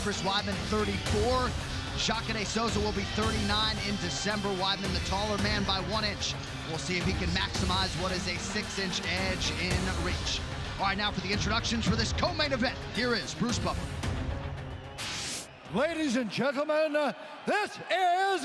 Chris Weidman, 34. Jacare Souza will be 39 in December. Weidman, the taller man by 1 inch. We'll see if he can maximize what is a 6-inch edge in reach. All right, now for the introductions for this co-main event. Here is Bruce Buffer. Ladies and gentlemen, this is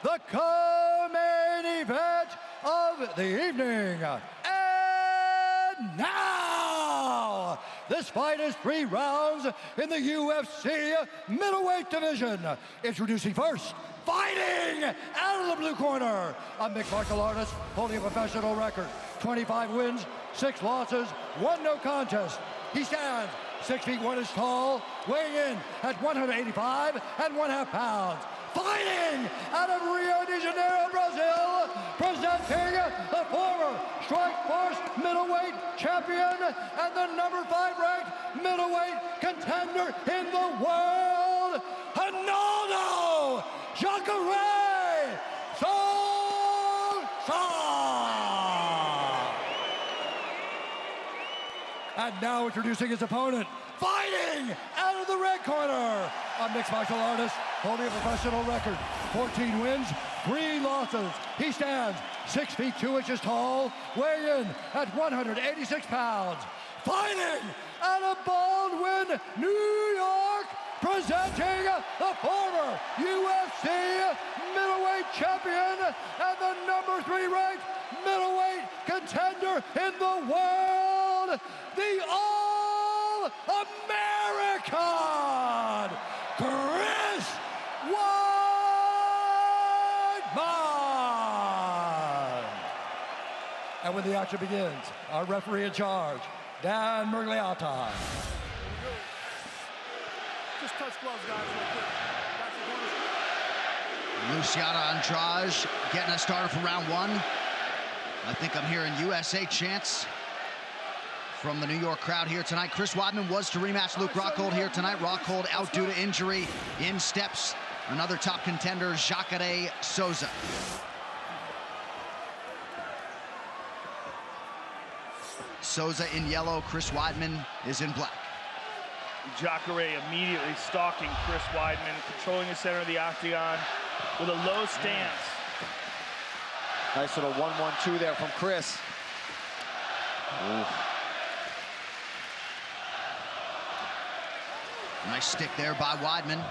the co-main event of the evening. And now, this fight is 3 rounds in the UFC middleweight division. Introducing first, fighting out of the blue corner, a mixed martial artist holding a professional record, 25 wins, 6 losses, 1 no contest. He stands 6 feet 1 inch tall, weighing in at 185 1/2 pounds. Fighting out of Rio de Janeiro, Brazil, presenting the former Strikeforce middleweight champion and the number 5 ranked middleweight contender in the world, Ronaldo Jacare Souza. And now introducing his opponent, fighting out of the red corner, a mixed martial artist holding a professional record, 14 wins, 3 losses. He stands 6 feet 2 inches tall, weighing in at 186 pounds. Fighting out of Baldwin, New York, presenting the former UFC middleweight champion and the number 3 ranked middleweight contender in the world, the All-American, Chris Weidman. And when the action begins, our referee in charge, Dan Mergliata. Just touch gloves, guys, real quick. Luciano Andrade getting us started for round 1. I think I'm hearing USA chants from the New York crowd here tonight. Chris Weidman was to rematch Luke Rockhold here tonight. Rockhold out due to injury. In steps another top contender, Jacare Souza. Souza in yellow, Chris Weidman is in black. Jacare immediately stalking Chris Weidman, controlling the center of the octagon with a low stance. Nice little 1-1-2 there from Chris. Oof. Nice stick there by Weidman.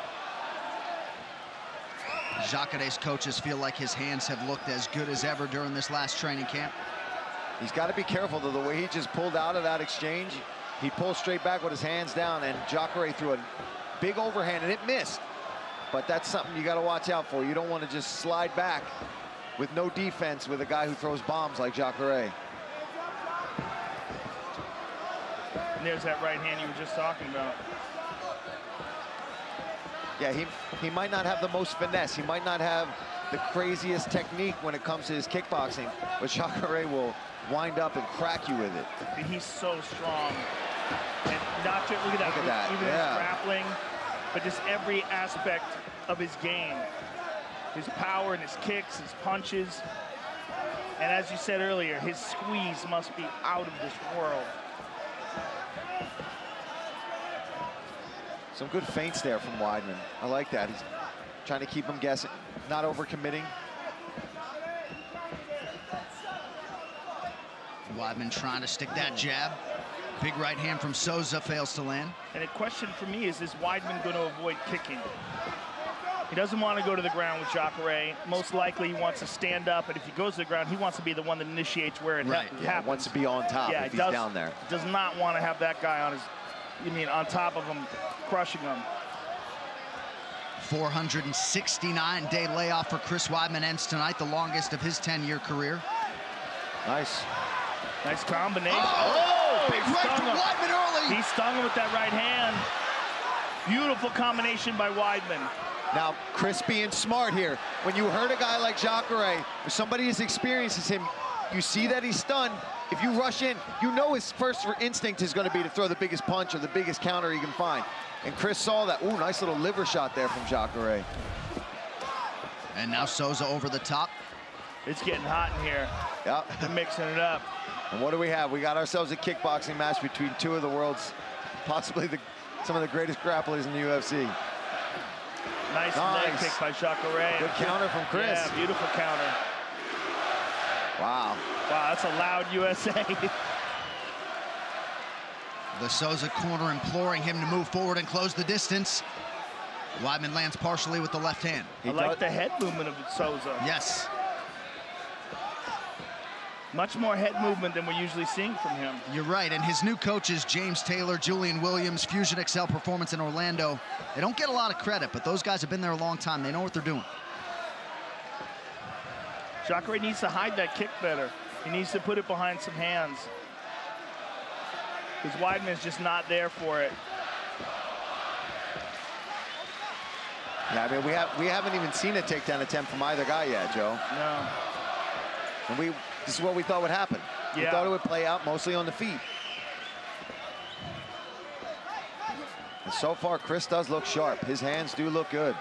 Jacare's coaches feel like his hands have looked as good as ever during this last training camp. He's got to be careful, though. The way he just pulled out of that exchange, he pulled straight back with his hands down, and Jacare threw a big overhand, and it missed. But that's something you got to watch out for. You don't want to just slide back with no defense with a guy who throws bombs like Jacare. And there's that right hand you were just talking about. Yeah, he might not have the most finesse. He might not have the craziest technique when it comes to his kickboxing, but Jacare will wind up and crack you with it. He's so strong. And not just, look at that. Even his grappling, but just every aspect of his game. His power and his kicks, his punches. And as you said earlier, his squeeze must be out of this world. Some good feints there from Weidman. I like that. He's trying to keep him guessing, not overcommitting. Weidman trying to stick that jab. Big right hand from Souza fails to land. And a question for me is Weidman going to avoid kicking? He doesn't want to go to the ground with Jacare. Most likely he wants to stand up, and if he goes to the ground, he wants to be the one that initiates where it happens. Yeah, wants to be on top if he's down there. Does not want to have that guy on on top of him, crushing him. 469-day layoff for Chris Weidman ends tonight, the longest of his 10-year career. Nice. Nice combination. Big right from Weidman early. He stung him with that right hand. Beautiful combination by Weidman. Now, Chris being smart here. When you hurt a guy like Jacare, or somebody as experienced as him, you see that he's stunned. If you rush in, you know his first instinct is going to be to throw the biggest punch or the biggest counter he can find. And Chris saw that. Ooh, nice little liver shot there from Jacare. And now Souza over the top. It's getting hot in here. Yeah. They're mixing it up. And what do we have? We got ourselves a kickboxing match between two of the world's, possibly some of the greatest grapplers in the UFC. Nice leg kick by Jacare. Good counter from Chris. Yeah, beautiful counter. Wow. Wow, that's a loud USA. The Souza corner imploring him to move forward and close the distance. Weidman lands partially with the left hand. I like the head movement of Souza. Yes. Much more head movement than we're usually seeing from him. You're right, and his new coaches, James Taylor, Julian Williams, Fusion Excel Performance in Orlando, they don't get a lot of credit, but those guys have been there a long time. They know what they're doing. Jacare needs to hide that kick better. He needs to put it behind some hands. Because Weidman is just not there for it. Yeah, I mean, we haven't even seen a takedown attempt from either guy yet, Joe. No. And this is what we thought would happen. We thought it would play out mostly on the feet. And so far, Chris does look sharp. His hands do look good.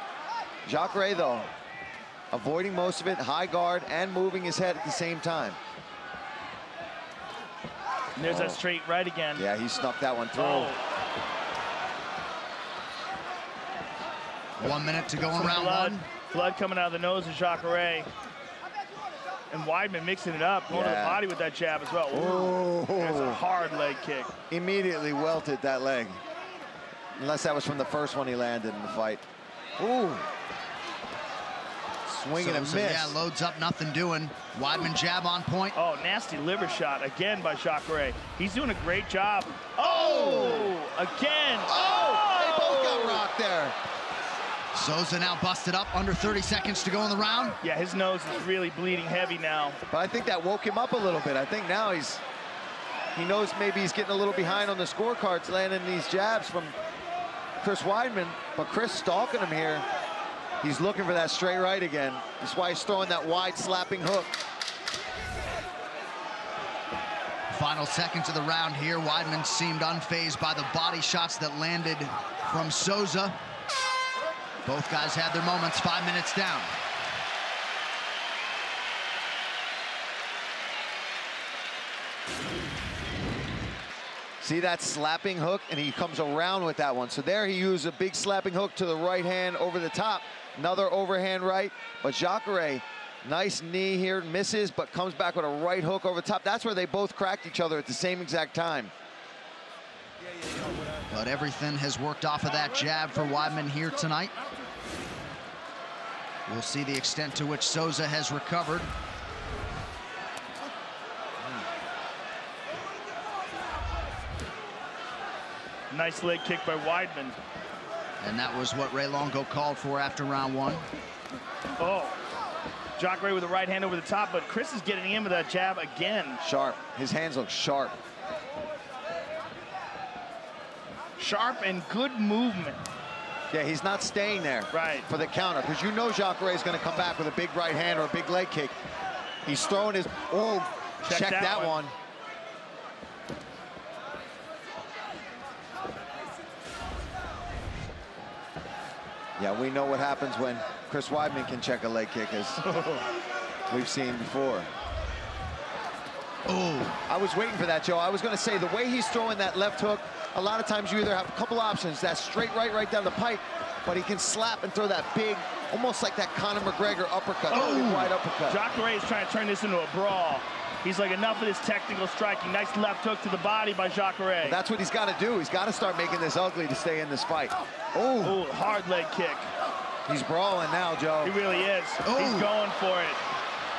Jacare, though, avoiding most of it, high guard, and moving his head at the same time. And there's that straight right again. Yeah, he snuck that one through. Oh. 1 minute to go in round one. Blood coming out of the nose of Jacare. And Weidman mixing it up, going to the body with that jab as well. Ooh, there's a hard leg kick. Immediately welted that leg. Unless that was from the first one he landed in the fight. Ooh. Swing and a miss. Yeah, loads up, nothing doing. Weidman jab on point. Oh, nasty liver shot again by Jacare. He's doing a great job. Oh, again. Oh, they both got rocked there. Souza now busted up, under 30 seconds to go in the round. Yeah, his nose is really bleeding heavy now. But I think that woke him up a little bit. I think now he knows maybe he's getting a little behind on the scorecards, landing these jabs from Chris Weidman. But Chris stalking him here. He's looking for that straight right again. That's why he's throwing that wide slapping hook. Final seconds of the round here. Weidman seemed unfazed by the body shots that landed from Souza. Both guys had their moments. 5 minutes down. See that slapping hook? And he comes around with that one. So there he used a big slapping hook to the right hand over the top. Another overhand right. But Jacare, nice knee here, misses, but comes back with a right hook over the top. That's where they both cracked each other at the same exact time. But everything has worked off of that jab for Weidman here tonight. We'll see the extent to which Souza has recovered. Nice leg kick by Weidman. And that was what Ray Longo called for after round one. Oh, Jacare with the right hand over the top, but Chris is getting in with that jab again. Sharp. His hands look sharp. Sharp and good movement. Yeah, he's not staying there for the counter, because you know Jacare is going to come back with a big right hand or a big leg kick. He's throwing his, check that one. Yeah, we know what happens when Chris Weidman can check a leg kick, as we've seen before. Oh, I was waiting for that, Joe. I was going to say, the way he's throwing that left hook, a lot of times you either have a couple options, that straight right down the pipe, but he can slap and throw that big, almost like that Conor McGregor uppercut, big wide uppercut. Jacare is trying to turn this into a brawl. He's like, enough of this technical striking. Nice left hook to the body by Jacare. Well, that's what he's got to do. He's got to start making this ugly to stay in this fight. Oh, hard leg kick. He's brawling now, Joe. He really is. He's going for it.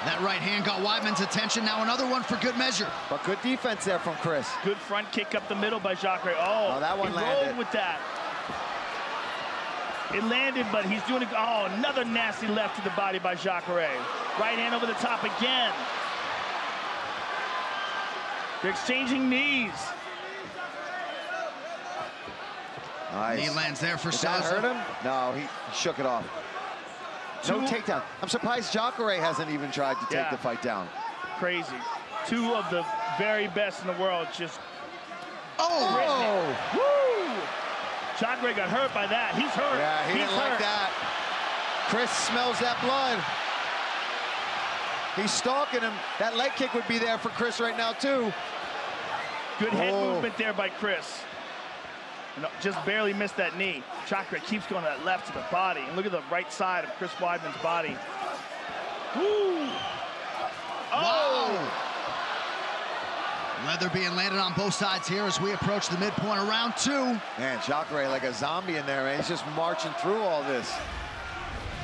that right hand got Weidman's attention. Now another one for good measure. But good defense there from Chris. Good front kick up the middle by Jacare. Oh, that one he landed. rolled with that. It landed, but he's doing it. Oh, another nasty left to the body by Jacare. Right hand over the top again. They're exchanging knees. Nice. Knee lands there for Souza. Souza. Did that hurt him? No, he shook it off. No takedown. I'm surprised Jacare hasn't even tried to take the fight down. Crazy. Two of the very best in the world just... Oh! Woo! Jacare got hurt by that. He's hurt. Yeah, he didn't like that. Chris smells that blood. He's stalking him. That leg kick would be there for Chris right now, too. Good head movement there by Chris. and just barely missed that knee. Jacare keeps going to that left to the body. And look at the right side of Chris Weidman's body. Woo! Oh! Leather being landed on both sides here as we approach the midpoint of round 2. Man, Jacare like a zombie in there, man. He's just marching through all this.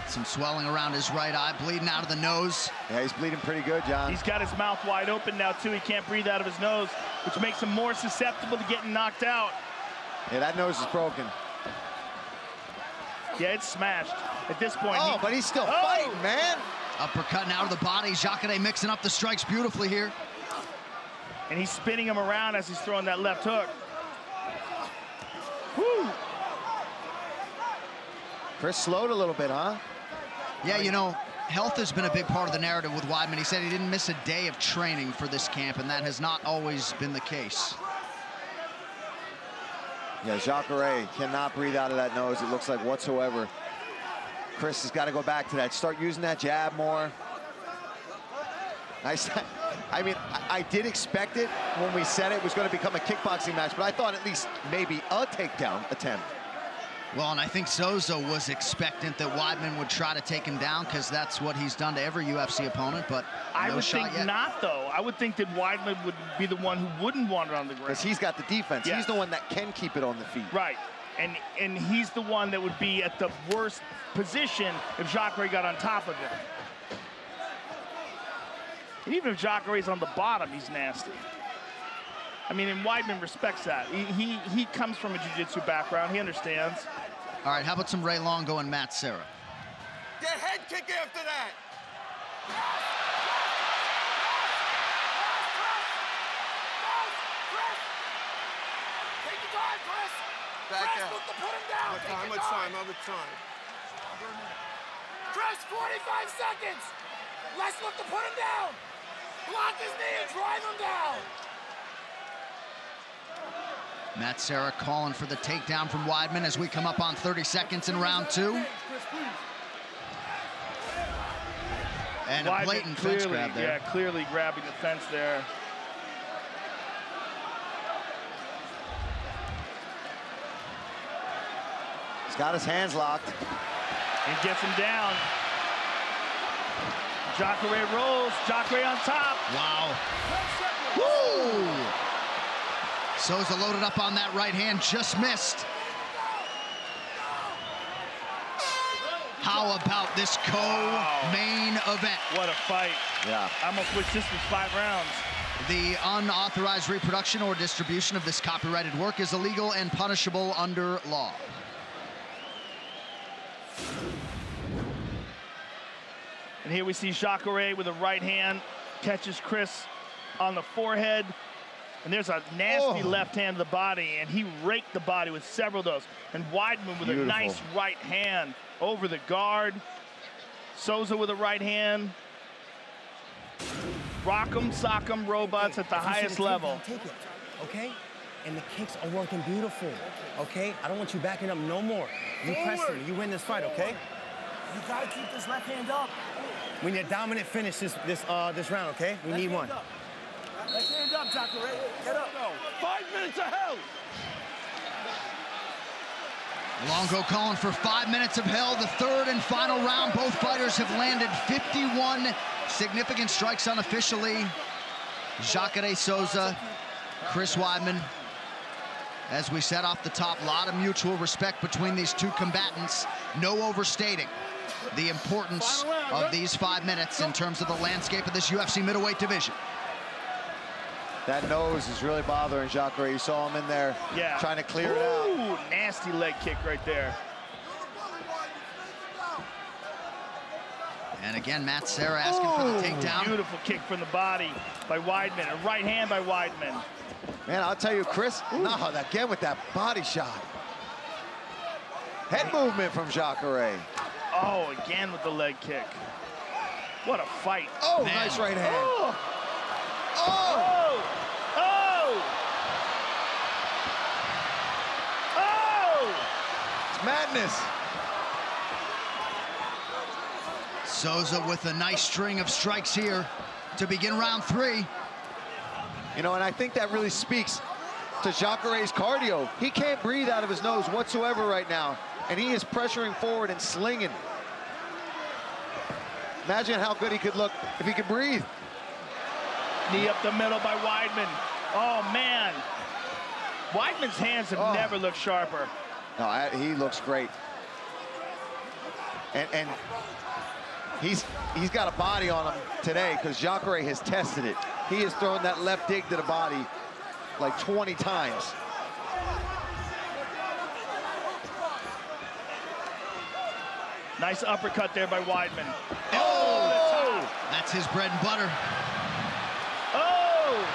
Some swelling around his right eye, bleeding out of the nose. Yeah, he's bleeding pretty good, John. He's got his mouth wide open now, too. He can't breathe out of his nose, which makes him more susceptible to getting knocked out. Yeah, that nose is broken. Yeah, it's smashed. At this point, but he's still fighting, man. Uppercutting out of the body. Jacare mixing up the strikes beautifully here. And he's spinning him around as he's throwing that left hook. Woo! Chris slowed a little bit, huh? Yeah, you know, health has been a big part of the narrative with Weidman. He said he didn't miss a day of training for this camp, and that has not always been the case. Yeah, Jacare cannot breathe out of that nose, it looks like, whatsoever. Chris has got to go back to that. Start using that jab more. I mean, I did expect it when we said it was going to become a kickboxing match, but I thought at least maybe a takedown attempt. Well, and I think Souza was expectant that Weidman would try to take him down because that's what he's done to every UFC opponent, but I no would shot think yet. not, though. I would think that Weidman would be the one who wouldn't want it on the ground. Because he's got the defense. Yes. He's the one that can keep it on the feet. Right. And he's the one that would be at the worst position if Jacare got on top of him. And even if Jacare's on the bottom, he's nasty. I mean, and Weidman respects that. He comes from a jiu-jitsu background. He understands. All right, how about some Ray Longo and Matt Serra? Get head kick after that. Take your time, Chris. Chris, look to put him down. How much time? How much time? Chris, 45 seconds. Let's look to put him down. Block his knee and drive him down. Matt Serra calling for the takedown from Weidman as we come up on 30 seconds in round 2. And a blatant fence grab there. Yeah, clearly grabbing the fence there. He's got his hands locked. And gets him down. Jacare rolls. Jacare on top. Wow. Woo! Souza loaded up on that right hand, just missed. How about this co-main event? What a fight. Yeah. I almost wish this was 5 rounds. The unauthorized reproduction or distribution of this copyrighted work is illegal and punishable under law. And here we see Jacare with a right hand, catches Chris on the forehead. And there's a nasty left hand to the body, and he raked the body with several of those. And Weidman with a nice right hand over the guard. Souza with a right hand. Rock'em, sock'em robots at the highest level. Take it, okay? And the kicks are working beautiful, okay? I don't want you backing up no more. You press him, you win this fight, okay? You gotta keep this left hand up. We need a dominant finish this round, okay? We need one. Left hand up, Jacare. Get up. 5 minutes of hell. Longo calling for 5 minutes of hell, the third and final round. Both fighters have landed 51 significant strikes unofficially. Jacare Souza, Chris Weidman. As we said off the top, a lot of mutual respect between these two combatants. No overstating the importance of these 5 minutes in terms of the landscape of this UFC middleweight division. That nose is really bothering Jacare. You saw him in there trying to clear it out. Ooh, nasty leg kick right there. And again, Matt Serra asking for the takedown. Beautiful kick from the body by Weidman. A right hand by Weidman. Man, I'll tell you, Chris, again with that body shot. Head movement from Jacare. Oh, again with the leg kick. What a fight. Oh, nice right hand. Oh! Oh! Oh! Oh! It's madness. Souza with a nice string of strikes here to begin round 3. You know, and I think that really speaks to Jacare's cardio. He can't breathe out of his nose whatsoever right now, and he is pressuring forward and slinging. Imagine how good he could look if he could breathe. Knee up the middle by Weidman. Oh, man. Weidman's hands have never looked sharper. No, he looks great. And he's got a body on him today because Jacare has tested it. He has thrown that left dig to the body like 20 times. Nice uppercut there by Weidman. Oh! That's his bread and butter. Oh!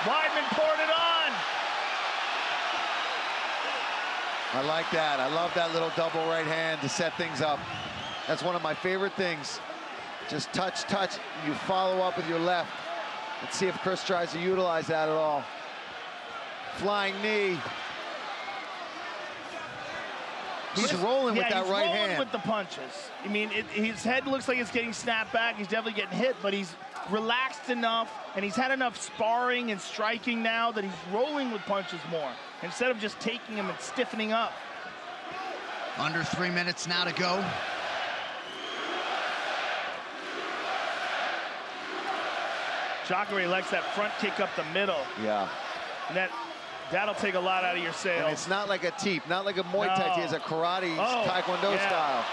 Weidman poured it on. I like that. I love that little double right hand to set things up. That's one of my favorite things. Just touch, touch. You follow up with your left. Let's see if Chris tries to utilize that at all. Flying knee. He's rolling with that right hand. He's rolling with the punches. I mean, his head looks like it's getting snapped back. He's definitely getting hit, but he's relaxed enough, and he's had enough sparring and striking now that he's rolling with punches more, instead of just taking them and stiffening up. Under 3 minutes now to go. Jacare likes that front kick up the middle. Yeah. And that'll take a lot out of your sails. And it's not like a teep, not like a Muay Thai. He has a karate, Taekwondo style.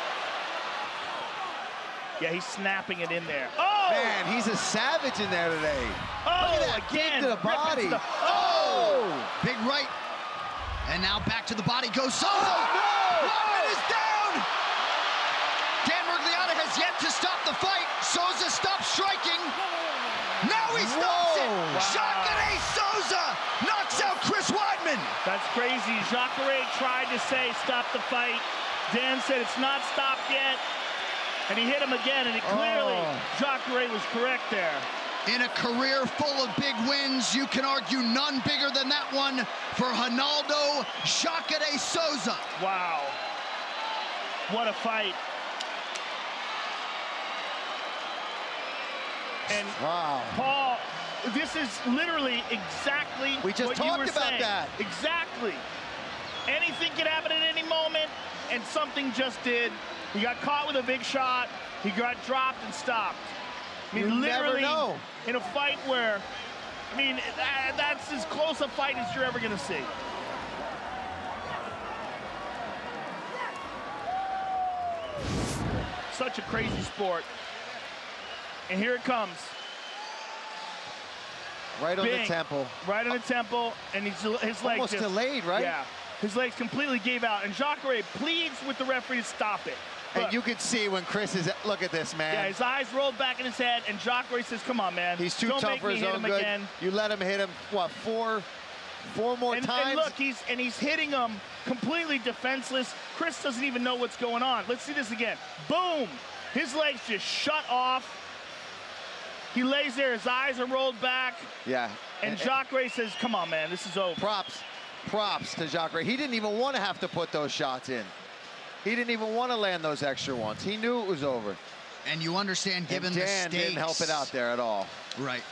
Yeah, he's snapping it in there. Oh! Man, he's a savage in there today. Oh, look at that again. kick to the body. Big right. And now back to the body goes Souza. Oh, no! Weidman is down! Dan Miragliotta has yet to stop the fight. Souza stops striking. Now he stops it. Jacare Souza knocks out Chris Weidman. That's crazy. Jacare tried to say stop the fight. Dan said it's not stopped yet. And he hit him again, and clearly Jacare was correct there. In a career full of big wins, you can argue none bigger than that one for Ronaldo Jacare Souza. Wow. What a fight. And Paul, this is literally exactly what you were saying. We just talked about that. Exactly. Anything could happen at any moment, and something just did. He got caught with a big shot. He got dropped and stopped. I mean, literally, never know. In a fight where, I mean, that's as close a fight as you're ever going to see. Such a crazy sport. And here it comes. Right on the temple. Right on the temple, and his legs almost just delayed, right? Yeah. His legs completely gave out, and Jacare pleads with the referee to stop it. Look, and you can see when Chris is, look at this, man. Yeah, his eyes rolled back in his head, and Jacare says, come on, man. He's too Don't tough make for me his hit own him good. again. You let him hit him, what, four more times? And look, he's hitting him completely defenseless. Chris doesn't even know what's going on. Let's see this again. Boom! His legs just shut off. He lays there, his eyes are rolled back. Yeah. And Jacare says, come on, man, this is over. Props to Jacare. He didn't even want to have to put those shots in. He didn't even want to land those extra ones. He knew it was over. And you understand, given the stakes. Dan didn't help it out there at all. Right.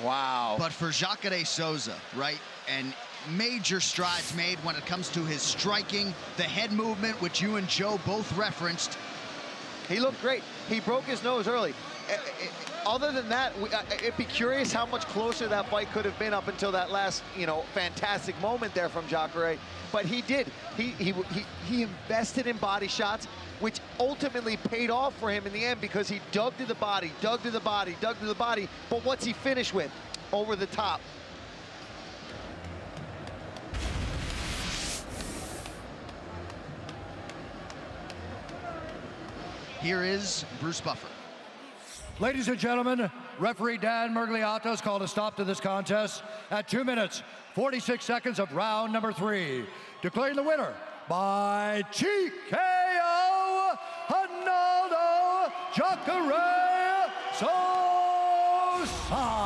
Wow. But for Jacare Souza, right, and major strides made when it comes to his striking, the head movement, which you and Joe both referenced. He looked great. He broke his nose early. Other than that, it'd be curious how much closer that fight could have been up until that last, fantastic moment there from Jacare. But he did. He invested in body shots, which ultimately paid off for him in the end because he dug to the body, dug to the body, dug to the body. But what's he finish with? Over the top. Here is Bruce Buffer. Ladies and gentlemen, referee Dan Miragliotta has called a stop to this contest at 2 minutes, 46 seconds of round number 3, declaring the winner by TKO, Ronaldo Jacare Souza.